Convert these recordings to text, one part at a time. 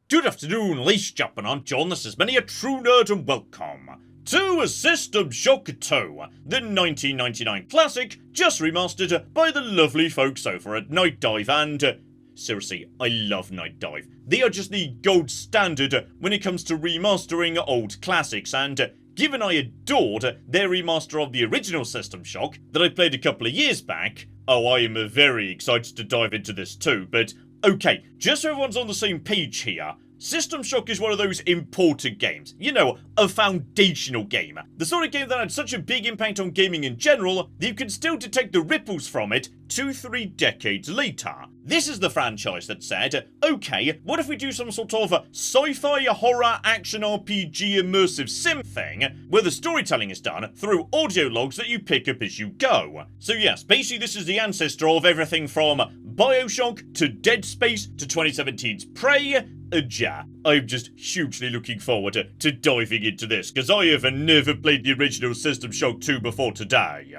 Good afternoon, ladies and gentlemen, I'm John, this is many a true nerd, and welcome to System Shock 2, the 1999 classic, just remastered by the lovely folks over at Night Dive, and seriously, I love Night Dive. They are just the gold standard when it comes to remastering old classics, and given I adored their remaster of the original System Shock that I played a couple of years back, I am very excited to dive into this too, but okay, just so everyone's on the same page here, System Shock is one of those important games. You know, a foundational game. The sort of game that had such a big impact on gaming in general that you can still detect the ripples from it 2-3 decades later. This is the franchise that said, okay, what if we do some sort of sci-fi horror action RPG immersive sim thing where the storytelling is done through audio logs that you pick up as you go. So yes, basically this is the ancestor of everything from BioShock to Dead Space to 2017's Prey. Yeah, I'm just hugely looking forward to diving into this, because I have never played the original System Shock 2 before today.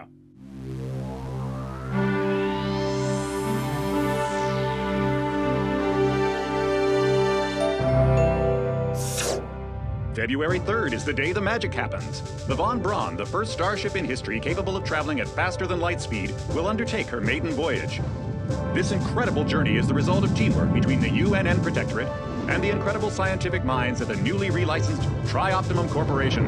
February 3rd is the day the magic happens. The Von Braun, the first starship in history capable of traveling at faster than light speed, will undertake her maiden voyage. This incredible journey is the result of teamwork between the UNN Protectorate and the incredible scientific minds at the newly relicensed Tri-Optimum Corporation.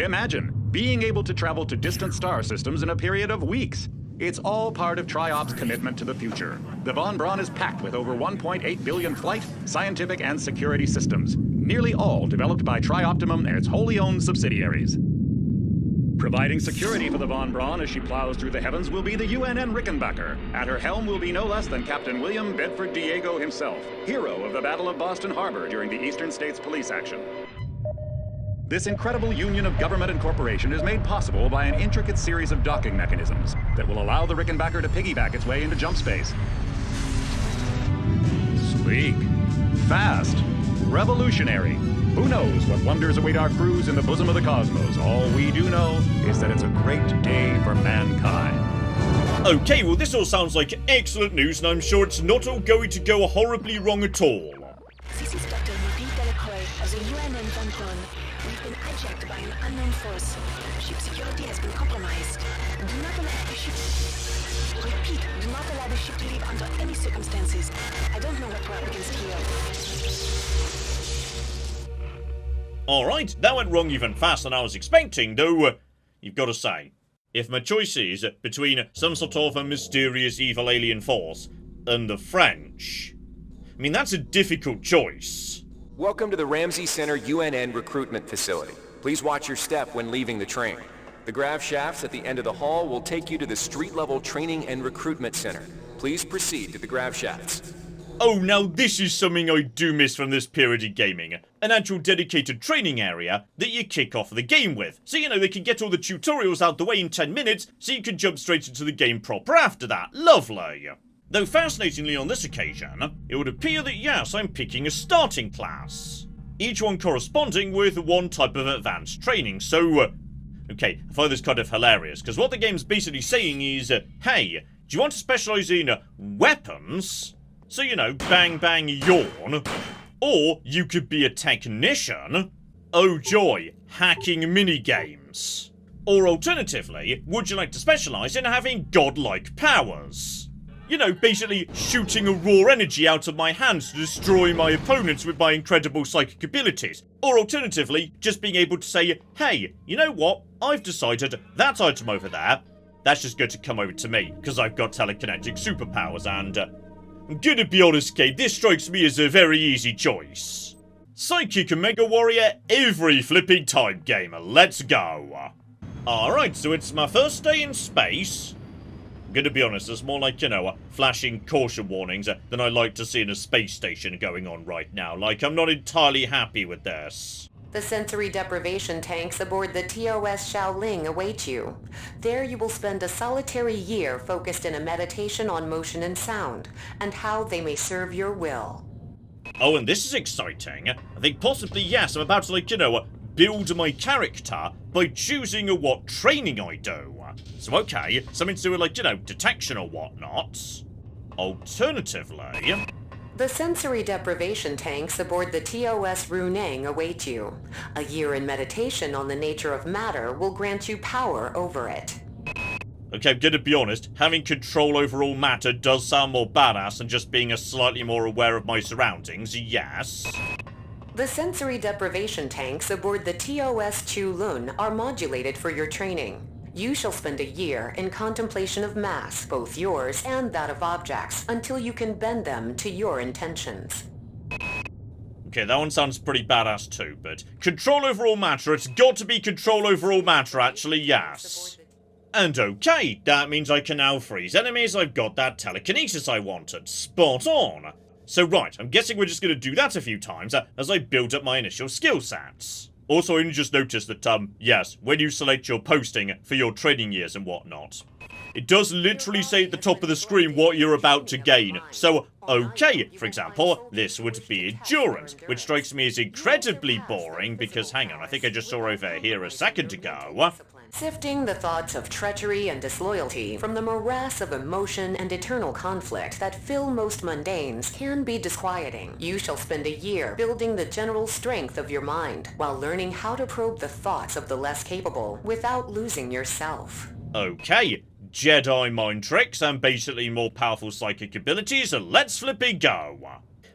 Imagine being able to travel to distant star systems in a period of weeks. It's all part of Tri-Op's commitment to the future. The Von Braun is packed with over 1.8 billion flight, scientific, and security systems, nearly all developed by Tri-Optimum and its wholly owned subsidiaries. Providing security for the Von Braun as she plows through the heavens will be the UNN Rickenbacker. At her helm will be no less than Captain William Bedford Diego himself, hero of the Battle of Boston Harbor during the Eastern States Police action. This incredible union of government and corporation is made possible by an intricate series of docking mechanisms that will allow the Rickenbacker to piggyback its way into jump space. Sleek, fast, revolutionary. Who knows what wonders await our crews in the bosom of the cosmos? All we do know is that it's a great day for mankind. Okay, well this all sounds like excellent news, and I'm sure it's not all going to go horribly wrong at all. This is Dr. Marie Delacroix of the UNN Von Braun. We've been hijacked by an unknown force. Ship security has been compromised. Do not allow the ship... Repeat, do not allow the ship to leave under any circumstances. I don't know what we're up against here. Alright, that went wrong even faster than I was expecting, though, you've got to say, if my choice is between some sort of a mysterious evil alien force and the French, I mean, that's a difficult choice. Welcome to the Ramsey Center UNN recruitment facility. Please watch your step when leaving the train. The grav shafts at the end of the hall will take you to the street-level training and recruitment center. Please proceed to the grav shafts. Oh, now this is something I do miss from this period of gaming. An actual dedicated training area that you kick off the game with. So, you know, they can get all the tutorials out the way in 10 minutes, so you can jump straight into the game proper after that. Lovely. Though fascinatingly on this occasion, it would appear that yes, I'm picking a starting class. Each one corresponding with one type of advanced training, so... okay, I find this kind of hilarious, because what the game's basically saying is, hey, do you want to specialise in weapons? So, you know, bang bang yawn. Or you could be a technician. Oh joy, hacking minigames. Or alternatively, would you like to specialise in having godlike powers? You know, basically shooting a raw energy out of my hands to destroy my opponents with my incredible psychic abilities. Or alternatively, just being able to say, hey, you know what? I've decided that item over there, that's just going to come over to me, because I've got telekinetic superpowers and... I'm gonna be honest, Kate, this strikes me as a very easy choice. Psychic Mega Warrior every flipping time, gamer. Let's go. Alright, so it's my first day in space. I'm gonna be honest, it's more like, you know, flashing caution warnings than I like to see in a space station going on right now. Like, I'm not entirely happy with this. The sensory deprivation tanks aboard the TOS Shaoling await you. There you will spend a solitary year focused in a meditation on motion and sound, and how they may serve your will. Oh, and this is exciting. I think possibly, yes, I'm about to, like, you know, build my character by choosing what training I do. So, okay, something to do with, like, you know, detection or whatnot. Alternatively, The sensory deprivation tanks aboard the TOS Runeng await you. A year in meditation on the nature of matter will grant you power over it. Okay, I'm gonna be honest, having control over all matter does sound more badass than just being slightly more aware of my surroundings, yes. The sensory deprivation tanks aboard the TOS Chu-Lun are modulated for your training. You shall spend a year in contemplation of mass, both yours and that of objects, until you can bend them to your intentions. Okay, that one sounds pretty badass too, but control over all matter, it's got to be control over all matter actually, yes. And okay, that means I can now freeze enemies, I've got that telekinesis I wanted, spot on. So right, I'm guessing we're just gonna do that a few times as I build up my initial skill sets. Also, I only just noticed that, yes, when you select your posting for your training years and whatnot, it does literally say at the top of the screen what you're about to gain. So, okay, for example, this would be endurance, which strikes me as incredibly boring because, hang on, I think I just saw over here a second ago. Sifting the thoughts of treachery and disloyalty from the morass of emotion and eternal conflict that fill most mundanes can be disquieting. You shall spend a year building the general strength of your mind while learning how to probe the thoughts of the less capable without losing yourself. Okay, Jedi mind tricks and basically more powerful psychic abilities, and let's flip it go.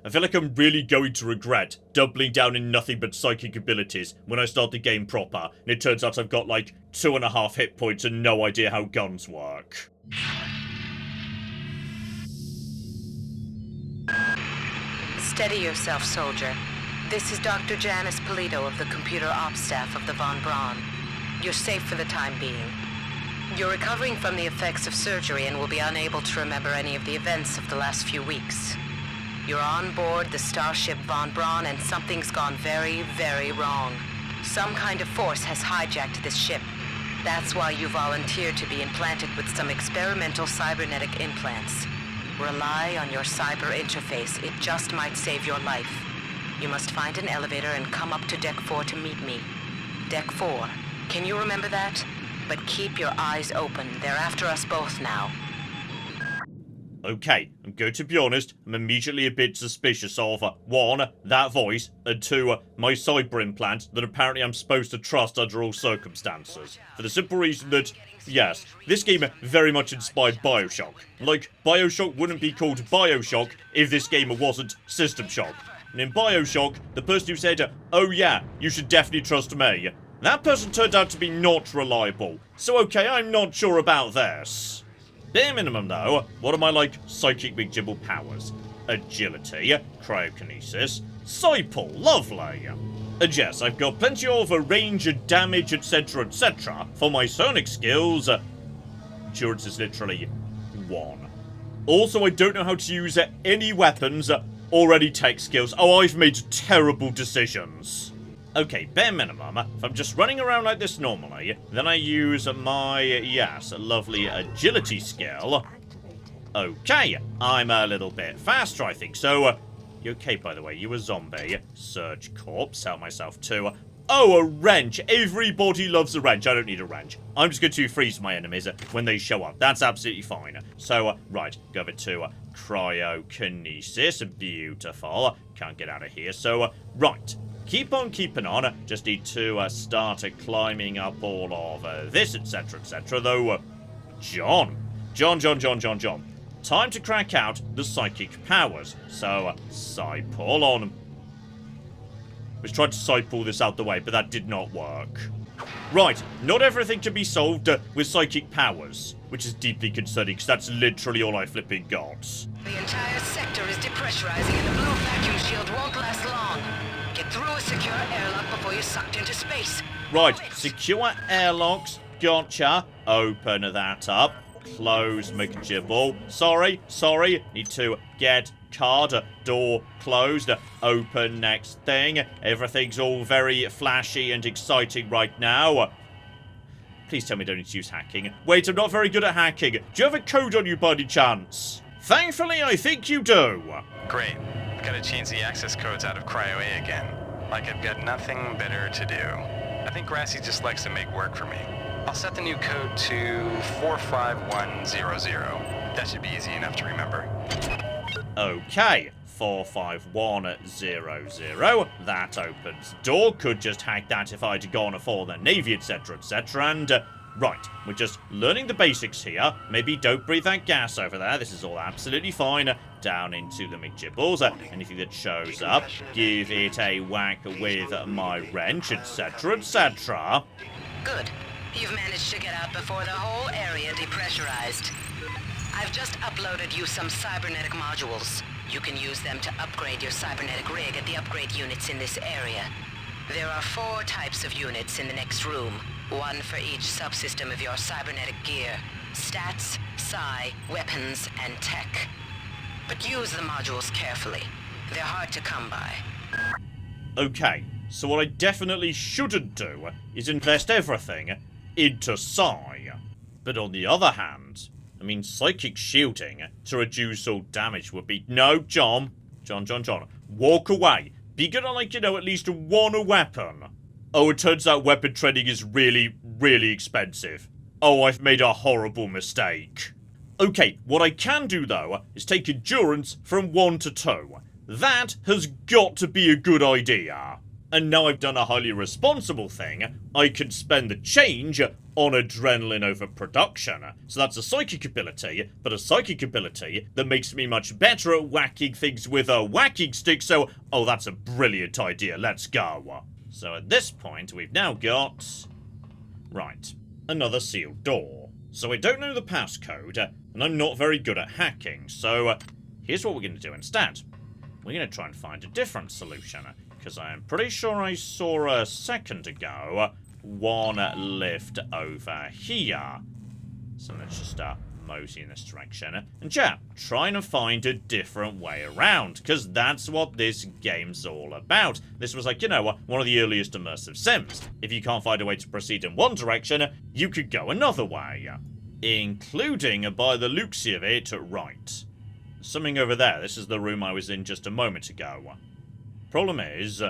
I feel like I'm really going to regret doubling down in nothing but psychic abilities when I start the game proper, and it turns out I've got like 2.5 hit points and no idea how guns work. Steady yourself, soldier. This is Dr. Janice Polito of the Computer Ops staff of the Von Braun. You're safe for the time being. You're recovering from the effects of surgery and will be unable to remember any of the events of the last few weeks. You're on board the starship Von Braun and something's gone very, very wrong. Some kind of force has hijacked this ship. That's why you volunteered to be implanted with some experimental cybernetic implants. Rely on your cyber interface. It just might save your life. You must find an elevator and come up to Deck 4 to meet me. Deck 4. Can you remember that? But keep your eyes open. They're after us both now. Okay, I'm going to be honest, I'm immediately a bit suspicious of, 1, that voice, and 2, my cyber implant that apparently I'm supposed to trust under all circumstances. For the simple reason that, yes, this game very much inspired Bioshock. Like, Bioshock wouldn't be called Bioshock if this game wasn't System Shock. And in Bioshock, the person who said, oh yeah, you should definitely trust me, that person turned out to be not reliable. So okay, I'm not sure about this. Bare minimum though, what are my psychic McGibble powers? Agility, cryokinesis, Psypal, lovely. And yes, I've got plenty of range and damage, etc, for my sonic skills. Endurance is literally 1. Also, I don't know how to use any weapons or any tech skills. Oh, I've made terrible decisions. Okay, bare minimum, if I'm just running around like this normally, then I use my, yes, lovely agility skill. Okay, I'm a little bit faster, I think. So, you okay, by the way? You a zombie. Surge corpse, help myself too. Oh, a wrench. Everybody loves a wrench. I don't need a wrench. I'm just going to freeze my enemies when they show up. That's absolutely fine. So, right, go over to cryokinesis. Beautiful. Can't get out of here. So, right. Keep on keeping on. Just need to start climbing up all of this, etc, though, John. Time to crack out the psychic powers. So, Psypal on. I was trying to Psypal this out the way, but that did not work. Right, not everything can be solved with psychic powers, which is deeply concerning, because that's literally all I flipping got. The entire sector is depressurizing and the blue vacuum shield won't last long. Get through a secure airlock before you're sucked into space. Right, secure airlocks, gotcha. Open that up. Close McGibble. Sorry. Need to get card. Door closed. Open next thing. Everything's all very flashy and exciting right now. Please tell me I don't need to use hacking. Wait, I'm not very good at hacking. Do you have a code on you by any chance? Thankfully, I think you do. Great. Gotta change the access codes out of Cryo A again. Like I've got nothing better to do. I think Grassy just likes to make work for me. I'll set the new code to 45100. That should be easy enough to remember. Okay, 45100. That opens door. Could just hack that if I'd gone for the Navy, etc., etc. And, right, we're just learning the basics here. Maybe don't breathe that gas over there. This is all absolutely fine. Down into the McGibbles. Anything that shows up, give it a whack with my wrench, etc., etc. Good. You've managed to get out before the whole area depressurized. I've just uploaded you some cybernetic modules. You can use them to upgrade your cybernetic rig at the upgrade units in this area. There are 4 types of units in the next room. 1 for each subsystem of your cybernetic gear. Stats, psi, weapons, and tech. But use the modules carefully. They're hard to come by. Okay, so what I definitely shouldn't do is invest everything into psi. But on the other hand, I mean, psychic shielding to reduce all damage would be... No, John. Walk away. Be gonna, like, you know, at least one weapon. Oh, it turns out weapon training is really, really expensive. Oh, I've made a horrible mistake. Okay, what I can do, though, is take endurance from 1 to 2. That has got to be a good idea. And now I've done a highly responsible thing, I can spend the change on adrenaline over production. So that's a psychic ability, but a psychic ability that makes me much better at whacking things with a whacking stick, so... Oh, that's a brilliant idea, let's go. So at this point, we've now got... Right, another sealed door. So I don't know the passcode, and I'm not very good at hacking, so here's what we're going to do instead. We're going to try and find a different solution, because I'm pretty sure I saw a second ago one lift over here. So let's just mosey in this direction. And yeah, trying to find a different way around, because that's what this game's all about. This was like, you know, one of the earliest immersive sims. If you can't find a way to proceed in one direction, you could go another way. Including, by the looks of it, right. Something over there. This is the room I was in just a moment ago. Problem is,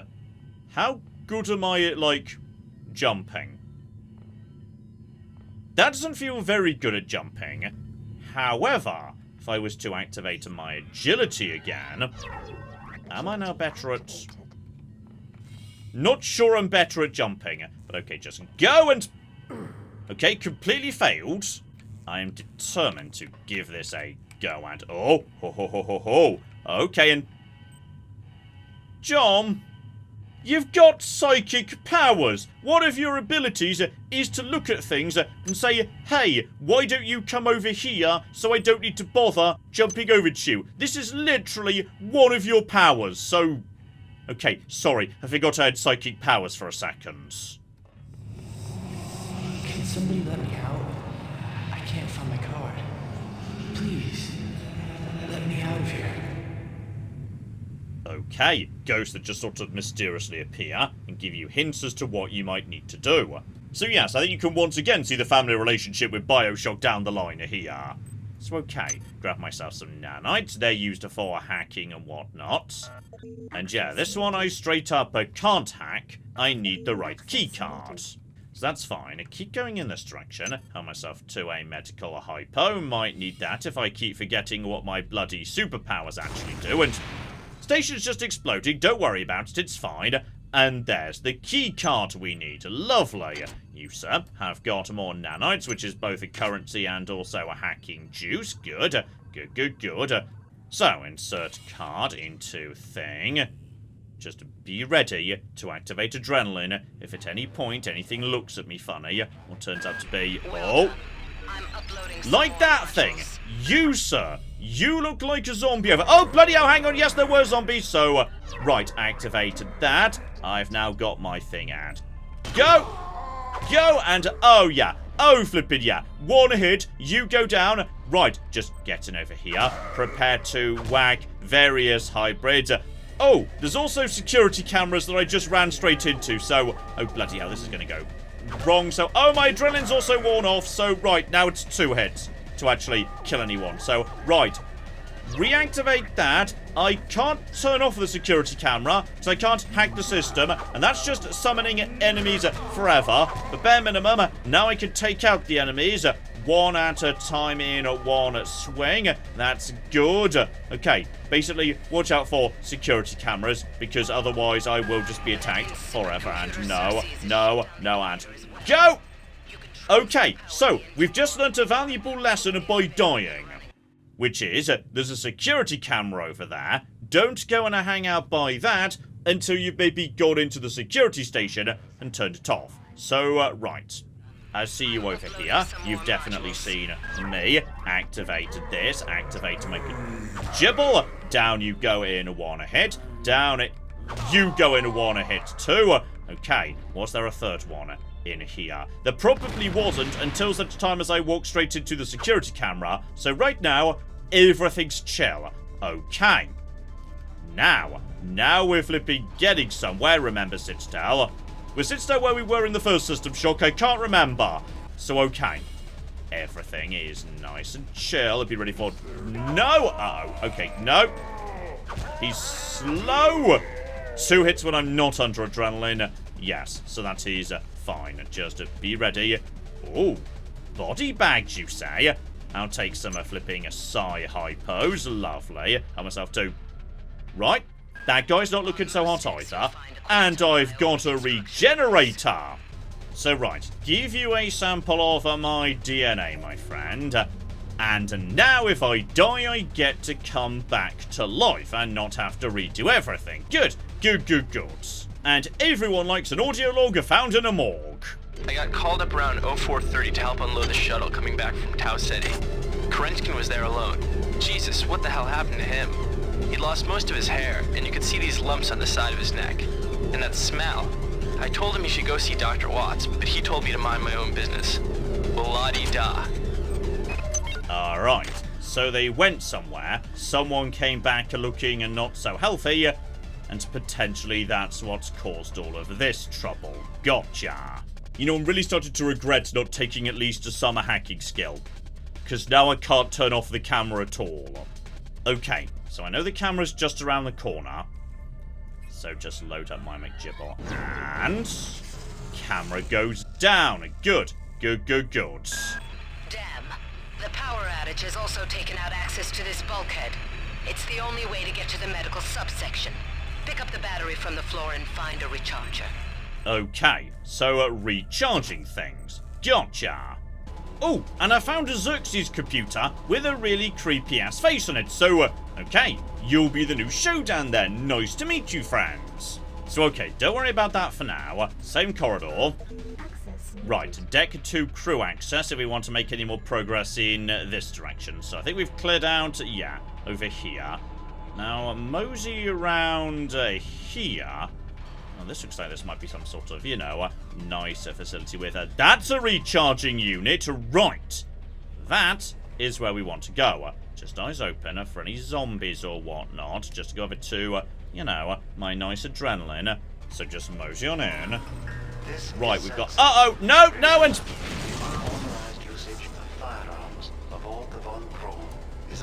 how good am I at, like, jumping? That doesn't feel very good at jumping. However, if I was to activate my agility again, am I now better at... Not sure I'm better at jumping, but okay, just go and... Okay, completely failed. I am determined to give this a go and... Oh, ho, ho, ho, ho, ho. Okay, and... John, you've got psychic powers. One of your abilities is to look at things and say, hey, why don't you come over here so I don't need to bother jumping over to you? This is literally one of your powers, so... Okay, sorry, I forgot I had psychic powers for a second. Can somebody let me out? I can't find my card. Please, let me out of here. Okay, ghosts that just sort of mysteriously appear and give you hints as to what you might need to do. So yes, I think you can once again see the family relationship with Bioshock down the line here. So okay, grab myself some nanites, they're used for hacking and whatnot. And yeah, this one I straight up can't hack, I need the right keycard. So that's fine, I keep going in this direction, help myself to a medical hypo, might need that if I keep forgetting what my bloody superpowers actually do, and... Station's just exploding, don't worry about it, it's fine. And there's the key card we need. Lovely. You, sir, have got more nanites, which is both a currency and also a hacking juice. Good. Good. So, insert card into thing. Just be ready to activate adrenaline if at any point anything looks at me funny or turns out to be... Oh! Like that thing! You, sir! You look like a zombie over... Oh, bloody hell, hang on, yes, there were zombies, so... right, activated that. I've now got my thing and... Go! Go, and... Oh, yeah. Oh, flippin' yeah. One hit, you go down. Right, just getting over here. Prepare to whack various hybrids. Oh, there's also security cameras that I just ran straight into, so... Oh, bloody hell, this is gonna go wrong, so... Oh, my adrenaline's also worn off, so... Right, now it's 2 hits to actually kill anyone. So, right. Reactivate that. I can't turn off the security camera, so I can't hack the system, and that's just summoning enemies forever. But bare minimum, now I can take out the enemies one at a time in one swing. That's good. Okay, basically, watch out for security cameras, because otherwise I will just be attacked forever. And no, and go! Okay, so we've just learnt a valuable lesson by dying. Which is, there's a security camera over there. Don't go and hang out by that until you've maybe got into the security station and turned it off. So, right. I see you over here. You've definitely seen me. Activated this. Activated my gibble. Down you go in one hit. Down it. You go in one hit too. Okay, was there a third one in here? There probably wasn't until such time as I walked straight into the security camera. So right now, everything's chill. Okay. Now we're flipping getting somewhere. Remember Citadel? We're Citadel where we were in the first System Shock. I can't remember. So okay. Everything is nice and chill. Be ready for... No! Uh-oh. Okay, no. He's slow. 2 hits when I'm not under adrenaline. Yes, so that is fine. Just be ready. Oh, body bags, you say? I'll take some flipping Psy hypos. Lovely. Help myself too. Right. That guy's not looking so hot either. And I've got a regenerator. So right, give you a sample of my DNA, my friend. And now if I die, I get to come back to life and not have to redo everything. Good. And everyone likes an audio log found in a morgue. I got called up around 0430 to help unload the shuttle coming back from Tau City. Kerenskin was there alone. Jesus, what the hell happened to him? He'd lost most of his hair, and you could see these lumps on the side of his neck. And that smell. I told him he should go see Dr. Watts, but he told me to mind my own business. Well, la-di-da. Alright, so they went somewhere, someone came back looking and not so healthy, and potentially that's what's caused all of this trouble. Gotcha. You know, I'm really starting to regret not taking at least a summer hacking skill, because now I can't turn off the camera at all. Okay, so I know the camera's just around the corner, so just load up my McGibble, and camera goes down. Good. Damn. The power outage has also taken out access to this bulkhead. It's the only way to get to the medical subsection. Pick up the battery from the floor and find a recharger. Okay, so recharging things. Gotcha. Oh, and I found a Xerxes computer with a really creepy-ass face on it, so, okay, you'll be the new showdown then. Nice to meet you, friends. So, okay, don't worry about that for now. Same corridor. Right, Deck 2 crew access if we want to make any more progress in this direction. So I think we've cleared out, yeah, over here. Now, mosey around here. Well, this looks like this might be some sort of, you know, nicer facility with a... That's a recharging unit, right. That is where we want to go. Just eyes open for any zombies or whatnot. Just to go over to, you know, my nice adrenaline. So just mosey on in. Right, we've got... Uh-oh! No, and...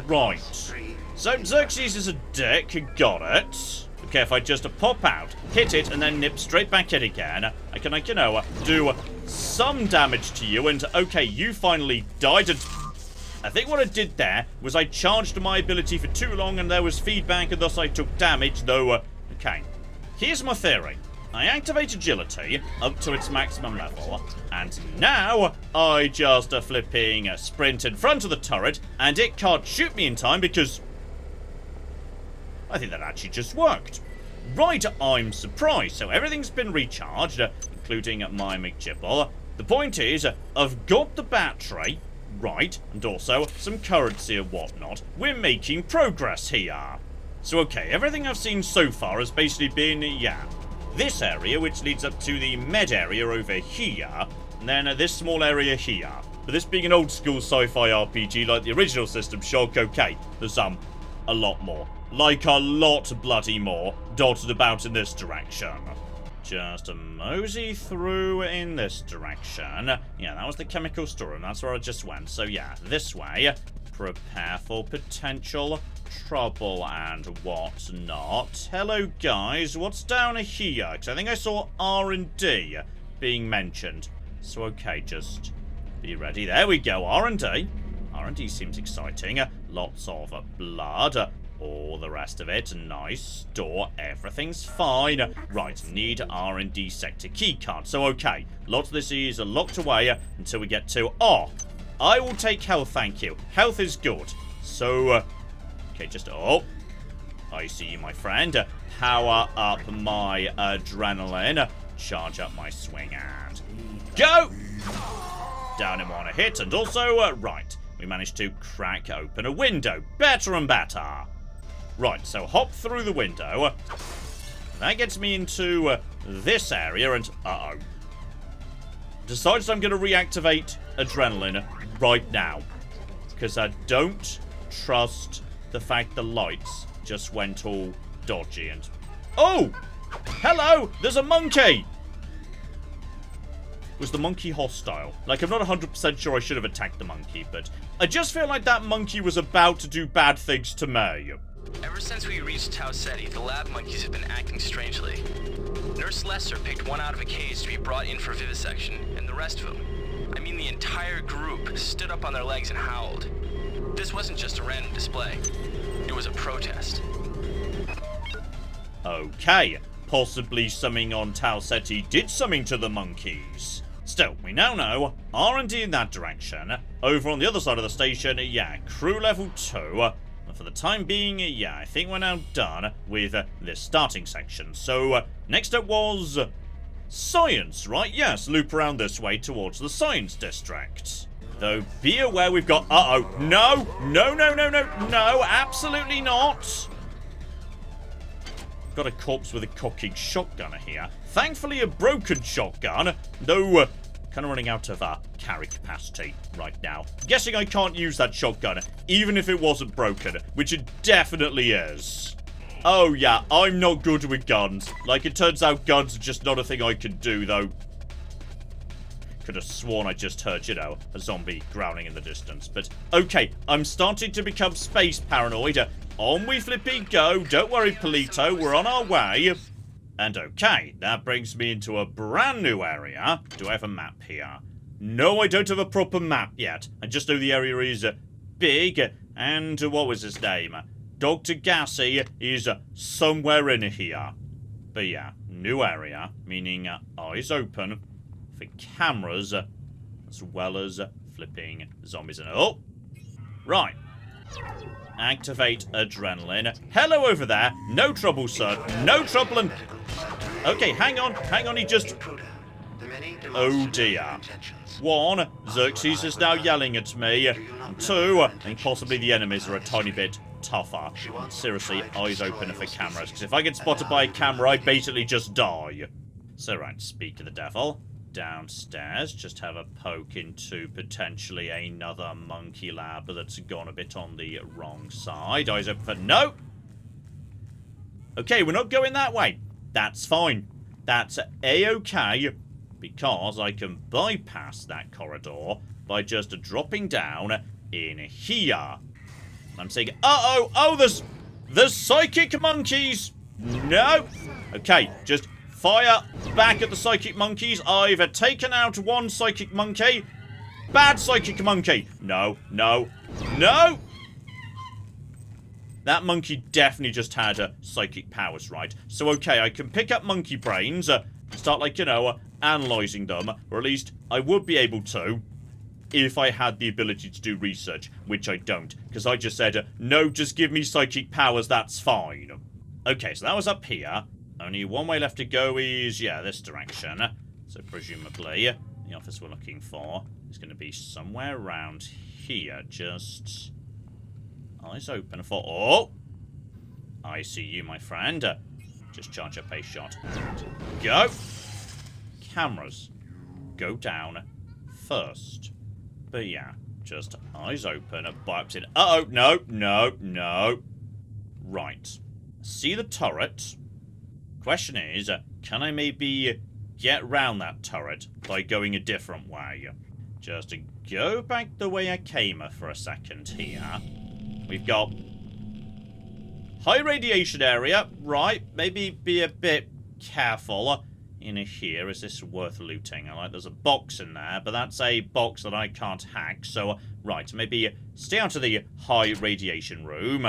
Right. So, Xerxes is a dick. Got it. Okay, if I just pop out, hit it, and then nip straight back in again, I can, like, you know, do some damage to you, and, okay, you finally died, and... I think what I did there was I charged my ability for too long, and there was feedback, and thus I took damage, though, okay. Here's my theory. I activate agility up to its maximum level, and now I just flipping sprint in front of the turret, and it can't shoot me in time because... I think that actually just worked. Right, I'm surprised. So everything's been recharged, including my McGibble. The point is, I've got the battery, right, and also some currency and whatnot. We're making progress here. So okay, everything I've seen so far has basically been, yeah, this area, which leads up to the med area over here, and then this small area here. But this being an old school sci-fi RPG like the original System Shock, okay, there's a lot more. Like a lot bloody more dotted about in this direction. Just a mosey through in this direction. Yeah, that was the chemical storeroom. That's where I just went. So yeah, this way. Prepare for potential trouble and whatnot. Hello, guys. What's down here? Because I think I saw R&D being mentioned. So okay, just Are you ready? There we go, R&D. R&D seems exciting. Lots of blood. All the rest of it. Nice. Door. Everything's fine. Right, need R&D sector keycard. So, okay. Lots of this is locked away until we get to... Oh, I will take health, thank you. Health is good. So, okay, just... Oh, I see you, my friend. Power up my adrenaline. Charge up my swing and... Go! Down in one hit. And also, right. We managed to crack open a window. Better and better. Right, so hop through the window. That gets me into this area and... Uh-oh. Decides I'm going to reactivate adrenaline right now. Because I don't trust the fact the lights just went all dodgy and... Oh! Hello! There's a monkey! Was the monkey hostile? Like, I'm not 100% sure I should have attacked the monkey, but I just feel like that monkey was about to do bad things to me. Ever since we reached Tau Ceti, the lab monkeys have been acting strangely. Nurse Lesser picked one out of a cage to be brought in for vivisection, and the rest of them, I mean the entire group, stood up on their legs and howled. This wasn't just a random display. It was a protest. Okay, possibly something on Tau Ceti did something to the monkeys. Still, we now know R&D in that direction. Over on the other side of the station, yeah, crew level 2. For the time being, yeah, I think we're now done with this starting section. So, next up was science, right? Yes, loop around this way towards the science district. Though, be aware we've got... Uh-oh. No! No, no, no, no, no! Absolutely not! Got a corpse with a cocking shotgun here. Thankfully, a broken shotgun, though... kind of running out of carry capacity right now. Guessing I can't use that shotgun, even if it wasn't broken, which it definitely is. Oh yeah, I'm not good with guns. Like, it turns out guns are just not a thing I can do, though. Could have sworn I just heard, you know, a zombie growling in the distance. But, okay, I'm starting to become space paranoid. On we flippy go. Don't worry, Polito, we're on our way. And okay, that brings me into a brand new area. Do I have a map here? No, I don't have a proper map yet. I just know the area is big, and what was his name? Dr. Gassy is somewhere in here. But yeah, new area, meaning eyes open for cameras, as well as flipping zombies. And oh, right. Activate adrenaline. Hello over there. No trouble, sir. No trouble and... Okay, hang on, he just... Oh dear. 1, Xerxes is now yelling at me. 2, I think possibly the enemies are a tiny bit tougher. Seriously, eyes open for cameras, because if I get spotted by a camera, I basically just die. So right, speak to the devil. Downstairs, just have a poke into potentially another monkey lab that's gone a bit on the wrong side. Eyes open for... No! Okay, we're not going that way. That's fine. That's A-okay, because I can bypass that corridor by just dropping down in here. I'm saying, uh-oh, oh, there's psychic monkeys! No! Okay, just... fire back at the psychic monkeys. I've taken out one psychic monkey. Bad psychic monkey. No, no, no! That monkey definitely just had psychic powers, right? So, okay, I can pick up monkey brains, start, like, you know, analysing them. Or at least I would be able to if I had the ability to do research, which I don't. Because I just said, no, just give me psychic powers, that's fine. Okay, so that was up here. Only one way left to go is, yeah, this direction. So presumably, the office we're looking for is going to be somewhere around here. Just eyes open for... Oh! I see you, my friend. Just charge up a shot and go. Cameras go down first. But yeah, just eyes open, biopsy. Uh-oh, no, no, no. Right. See the turret? Question is, can I maybe get round that turret by going a different way? Just to go back the way I came for a second here. We've got high radiation area, right? Maybe be a bit careful. in here? Is this worth looting? There's a box in there, but that's a box that I can't hack. So, right, maybe stay out of the high radiation room.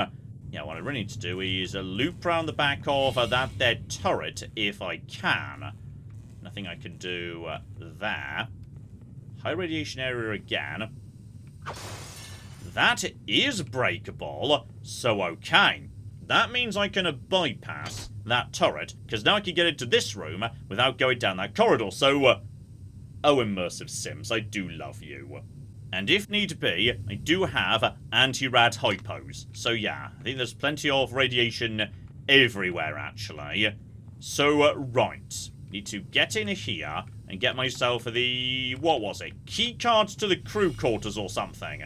Yeah, what I really need to do is loop around the back of that there turret if I can. Nothing I can do there. High radiation area again. That is breakable, so okay. That means I can bypass that turret, because now I can get into this room without going down that corridor. So, oh, immersive sims, I do love you. And if need be, I do have anti-rad hypos. So yeah, I think there's plenty of radiation everywhere, actually. So, right. Need to get in here and get myself the... what was it? Key cards to the crew quarters or something.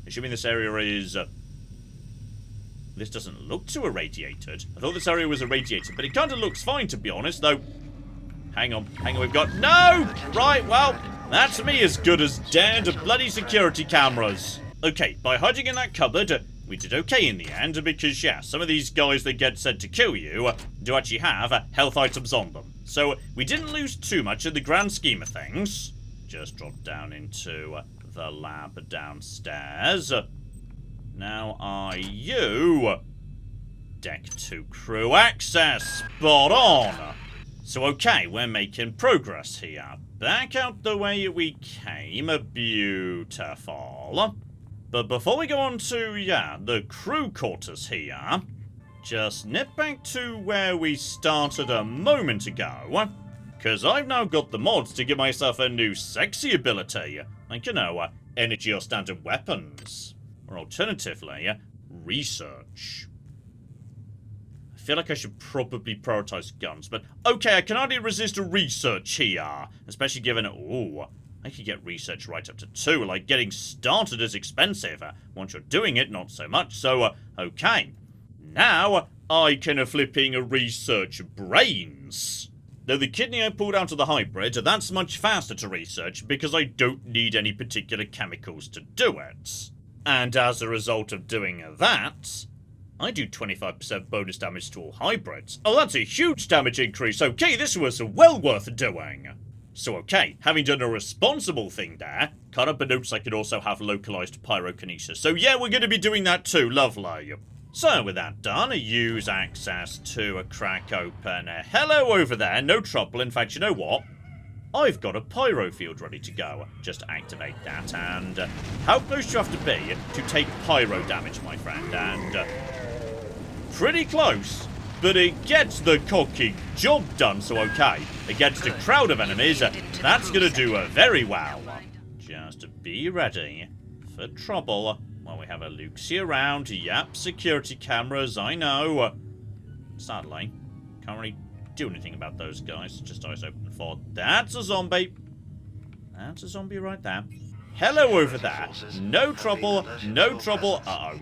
Assuming this area is... this doesn't look too irradiated. I thought this area was irradiated, but it kind of looks fine, to be honest, though. Hang on, we've got... no! Right, well, that's me as good as dead. Bloody security cameras. Okay, by hiding in that cupboard, we did okay in the end, because, yeah, some of these guys that get sent to kill you do actually have health items on them. So, we didn't lose too much in the grand scheme of things. Just drop down into the lab downstairs. Now are you... Deck 2 crew access. Spot on. So, okay, we're making progress here. Back out the way we came. Beautiful. But before we go on to, yeah, the crew quarters here, just nip back to where we started a moment ago, because I've now got the mods to give myself a new sexy ability, like, you know, energy or standard weapons, or alternatively, research. I feel like I should probably prioritize guns, but okay, I can hardly resist a research here, especially given, ooh, I could get research right up to 2, like getting started is expensive. Once you're doing it, not so much, so, okay. Now, I can flipping research brains. Though the kidney I pulled out of the hybrid, that's much faster to research because I don't need any particular chemicals to do it. And as a result of doing that, I do 25% bonus damage to all hybrids. Oh, that's a huge damage increase. Okay, this was well worth doing. So okay, having done a responsible thing there, cut up a notes I could also have localized pyrokinesis. So yeah, we're going to be doing that too, lovely. So with that done, use access to a crack open. Hello over there, no trouble. In fact, you know what? I've got a pyro field ready to go. Just activate that, and how close do you have to be to take pyro damage, my friend? And pretty close. But it gets the cocky job done, so okay. Against a crowd of enemies, that's going to do very well. Just be ready for trouble. Well, we have a Luxie around. Yep, security cameras, I know. Sadly, can't really do anything about those guys. Just eyes open for... that's a zombie. That's a zombie right there. Hello over there. No trouble, no trouble. Uh-oh.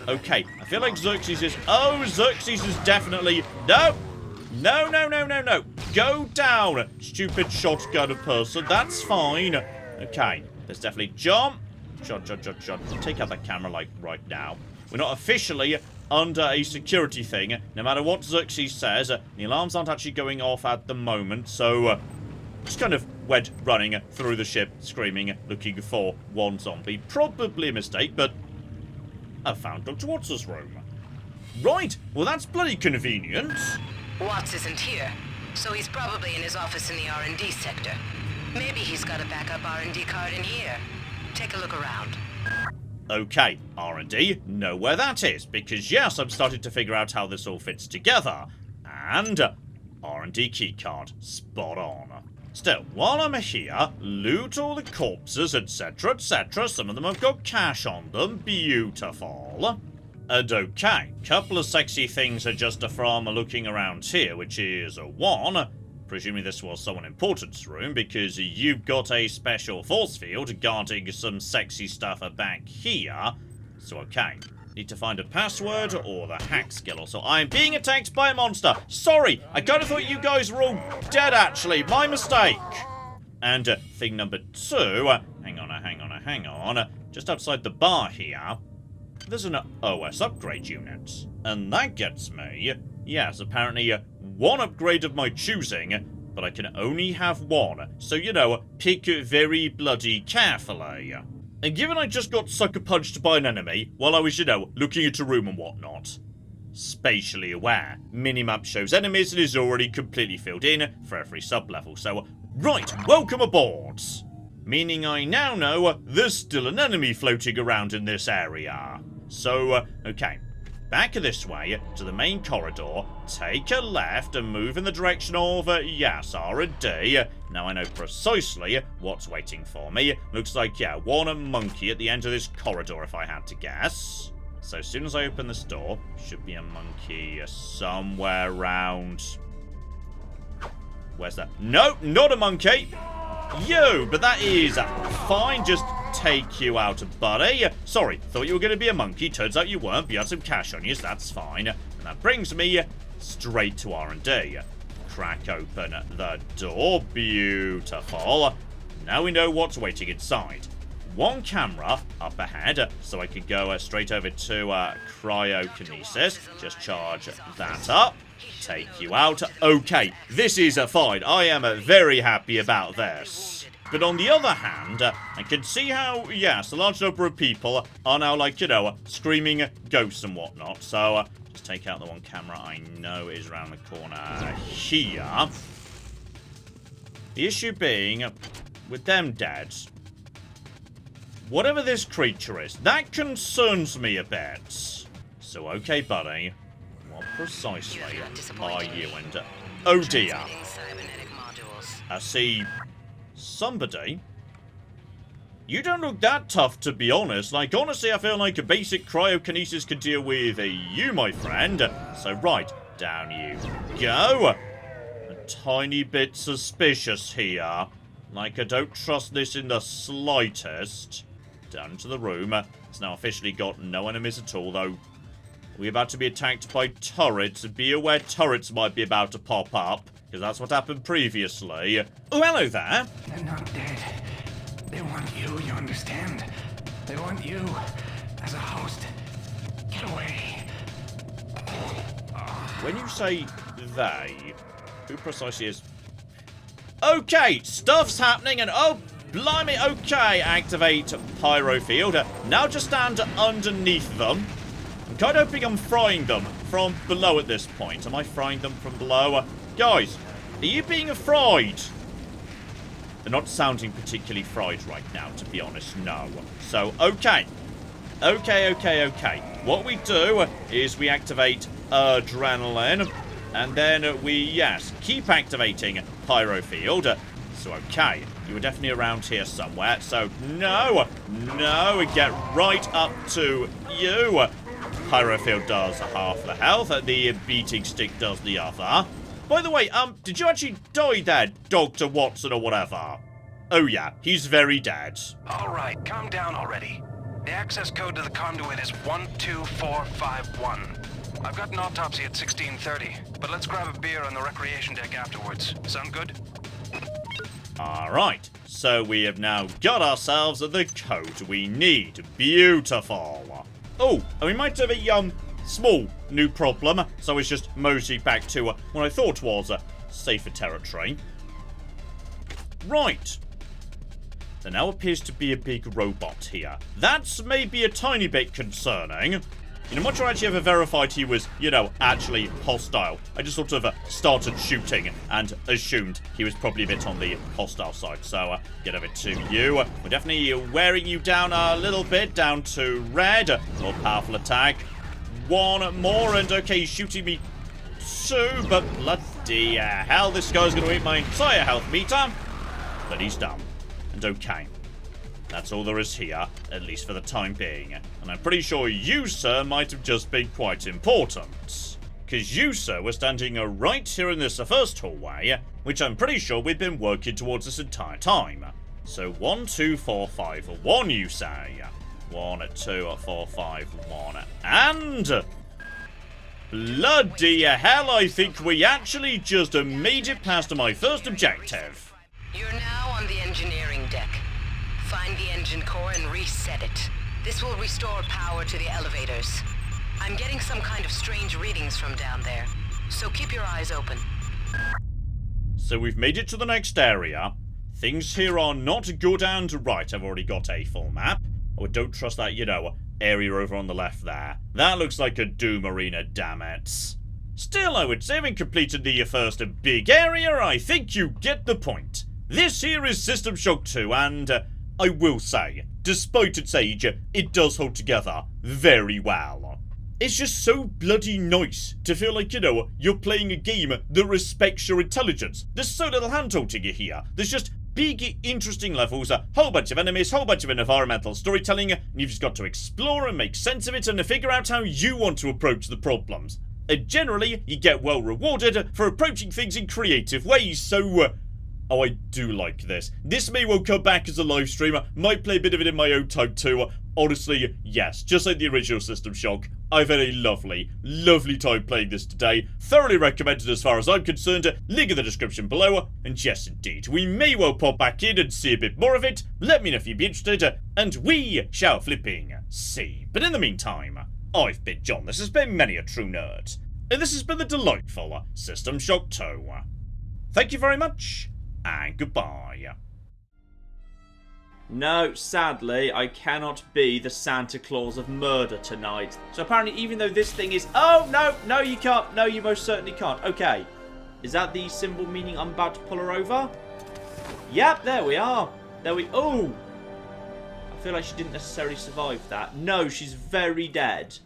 Okay, I feel like Xerxes is... oh, Xerxes is definitely... no! No, no, no, no, no. Go down, stupid shotgun person. That's fine. Okay, there's definitely jump. Shot. Take out that camera, like, right now. We're not officially under a security thing. No matter what Xerxes says, the alarms aren't actually going off at the moment, so... just kind of went running through the ship, screaming, looking for one zombie. Probably a mistake, but... I found Dr. Watts' room. Right, well that's bloody convenient. Watts isn't here, so he's probably in his office in the R&D sector. Maybe he's got a backup R&D card in here. Take a look around. Okay, R&D, know where that is, because yes, I'm starting to figure out how this all fits together. And R&D keycard, spot on. Still, while I'm here, loot all the corpses, etc, etc. Some of them have got cash on them. Beautiful. And okay, couple of sexy things are just from looking around here, which is one, presuming this was someone important's room, because you've got a special force field guarding some sexy stuff back here. So okay, need to find a password or the hack skill. So I'm being attacked by a monster. Sorry, I kind of thought you guys were all dead, actually. My mistake. And thing number 2, hang on. Just outside the bar here, there's an OS upgrade unit. And that gets me, yes, apparently one upgrade of my choosing, but I can only have one. So, you know, pick very bloody carefully. And given I just got sucker punched by an enemy while I was, you know, looking at a room and whatnot, spatially aware, minimap shows enemies and is already completely filled in for every sub-level. So, right, welcome aboard! Meaning I now know there's still an enemy floating around in this area. So, okay, back this way to the main corridor, take a left and move in the direction of, yes, R&D. Now I know precisely what's waiting for me. Looks like, yeah, one monkey at the end of this corridor if I had to guess. So as soon as I open this door, should be a monkey somewhere around. Where's that? No, not a monkey! You, but that is fine. Just take you out, buddy. Sorry, thought you were going to be a monkey. Turns out you weren't, but you had some cash on you, so that's fine. And that brings me straight to R&D. Crack open the door. Beautiful. Now we know what's waiting inside. One camera up ahead, so I can go straight over to cryokinesis. Just charge that up. Take you out. Okay, this is fine. I am very happy about this. But on the other hand, I can see how, yes, a large number of people are now, like, you know, screaming ghosts and whatnot. So, just take out the one camera I know is around the corner here. The issue being, with them dead, whatever this creature is, that concerns me a bit. So, okay, buddy. What precisely are you and... oh dear. I see somebody. You don't look that tough, to be honest. Like, honestly, I feel like a basic cryokinesis could deal with you, my friend. So, right, down you go. A tiny bit suspicious here. Like, I don't trust this in the slightest. Down into the room. It's now officially got no enemies at all, though. We're about to be attacked by turrets. Be aware turrets might be about to pop up, because that's what happened previously. Oh, hello there. They're not dead. They want you understand? They want you as a host. Get away. When you say they, who precisely is... okay, stuff's happening and oh, blimey, okay, activate pyro field. Now just stand underneath them. I'm kind of hoping I'm frying them from below at this point. Am I frying them from below? Guys, are you being fried? They're not sounding particularly fried right now, to be honest, no. So, okay. Okay. What we do is we activate adrenaline, and then we, yes, keep activating pyro field. So, okay, you were definitely around here somewhere. So, no, get right up to you. Pyro field does half the health, the beating stick does the other. By the way, did you actually die there, Dr. Watson or whatever? Oh yeah, he's very dead. Alright, calm down already. The access code to the conduit is 12451. I've got an autopsy at 16:30, but let's grab a beer on the recreation deck afterwards. Sound good? Alright, so we have now got ourselves the code we need. Beautiful. Oh, and we might have a, small new problem, so it's just mosey back to what I thought was safer territory. Right. There now appears to be a big robot here. That's maybe a tiny bit concerning. You know, much I actually ever verified he was, you know, actually hostile. I just sort of started shooting and assumed he was probably a bit on the hostile side. So, get over to you. We're definitely wearing you down a little bit, down to red. More powerful attack. One more, and okay, he's shooting me too, but bloody hell, this guy's going to eat my entire health meter. But he's done. And okay. That's all there is here, at least for the time being. And I'm pretty sure you, sir, might have just been quite important. Because you, sir, were standing right here in this first hallway, which I'm pretty sure we've been working towards this entire time. So 1, 2, 4, 5, 1, you say. 1, 2, 4, 5, 1. And... bloody hell, I think we actually just made it past my first objective. You're now on the engineering deck. Find the engine core and reset it. This will restore power to the elevators. I'm getting some kind of strange readings from down there. so keep your eyes open. So we've made it to the next area. Things here are not good and right. I've already got a full map. Oh, don't trust that, you know, area over on the left there. That looks like a Doom arena, damn it. Still, I would say, having completed the first big area, I think you get the point. This here is System Shock 2, and I will say, despite its age, it does hold together very well. It's just so bloody nice to feel like, you know, you're playing a game that respects your intelligence. There's so little hand-holding here. There's just big, interesting levels, a whole bunch of enemies, whole bunch of environmental storytelling, and you've just got to explore and make sense of it and figure out how you want to approach the problems. And generally, you get well rewarded for approaching things in creative ways, so oh, I do like this. This may well come back as a live stream. Might play a bit of it in my own time too. Honestly, yes, just like the original System Shock, I've had a lovely, lovely time playing this today. Thoroughly recommended as far as I'm concerned. Link in the description below. And yes, indeed, we may well pop back in and see a bit more of it. Let me know if you'd be interested, and we shall flipping see. But in the meantime, I've been John. This has been Many a True Nerd. And this has been the delightful System Shock 2. Thank you very much, and goodbye. No, sadly, I cannot be the Santa Claus of murder tonight. So apparently, even though this thing is... Oh, no, no, you can't. No, you most certainly can't. Okay. Is that the symbol meaning I'm about to pull her over? Yep, there we are. There we... Oh! I feel like she didn't necessarily survive that. No, she's very dead.